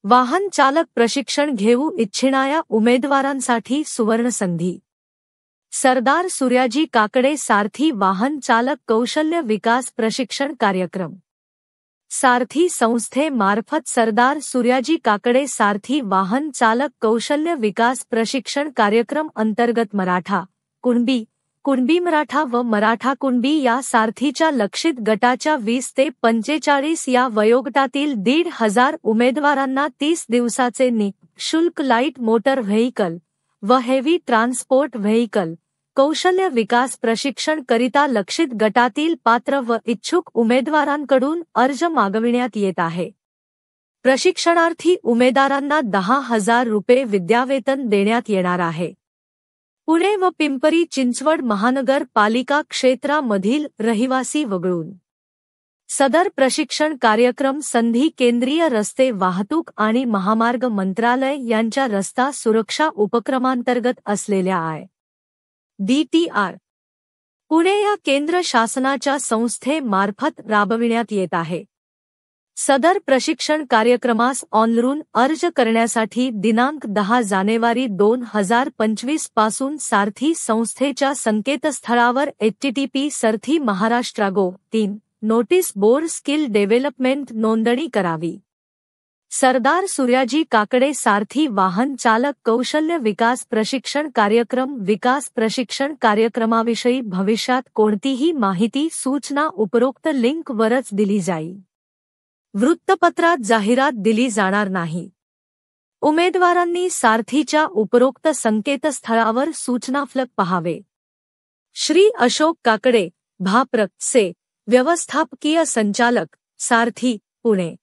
वाहन चालक प्रशिक्षण घेऊ इच्छिणाऱ्या उमेदवारांसाठी सुवर्णसंधी। सरदार सूर्याजी काकडे सारथी वाहन चालक कौशल्य विकास प्रशिक्षण कार्यक्रम। सारथी संस्थेमार्फत सरदार सूर्याजी काकडे सारथी वाहन चालक कौशल्य विकास प्रशिक्षण कार्यक्रम अंतर्गत मराठा, कुणबी मराठा व मराठा कुणबी या सारथीच्या लक्षित गटाच्या 20 ते 45 या वयोगटातील 1,500 उमेदवारांना 30 दिवसाचे निःशुल्क लाईट मोटर व्हेइकल व हेवी ट्रान्सपोर्ट व्हेइकल कौशल्य विकास प्रशिक्षण करिता लक्षित गटातील पात्र व इच्छुक उमेदवारांकडून अर्ज मागविण्यात येत आहे। प्रशिक्षणार्थी उमेदवारांना 10,000 रुपये विद्यावेतन देण्यात येणार आहे। पुणे व पिंपरी चिंचवड महानगरपालिका क्षेत्रामधील रहिवासी वगळून सदर प्रशिक्षण कार्यक्रम संधी केंद्रीय रस्ते वाहतूक आणि महामार्ग मंत्रालय यांच्या रस्ता सुरक्षा उपक्रमांतर्गत असलेल्या DTR पुणे या केंद्र शासनाच्या संस्थेमार्फत राबविण्यात येत आहे। सदर प्रशिक्षण कार्यक्रमास ऑनलाईन अर्ज करण्यासाठी दिनांक 10 जानेवारी 2025 पासून सारथी संस्थेच्या संकेतस्थळावर http://sarthi-maharashtra.gov/3 notice board skill development नोंदणी करावी। सरदार सूर्याजी काकडे सारथी वाहन चालक कौशल्य विकास प्रशिक्षण कार्यक्रम विकास प्रशिक्षण कार्यक्रमाविषयी भविष्यात कोणतीही माहिती सूचना उपरोक्त लिंक वरच दिली जाईल। वृत्तपत्रात जाहिरात दिली जाणार नाही। उमेदवारांनी सारथीच्या उपरोक्त संकेतस्थळावर सूचनाफलक पहावे। श्री अशोक काकडे, भाप्रक से व्यवस्थापकीय संचालक, सारथी, पुणे।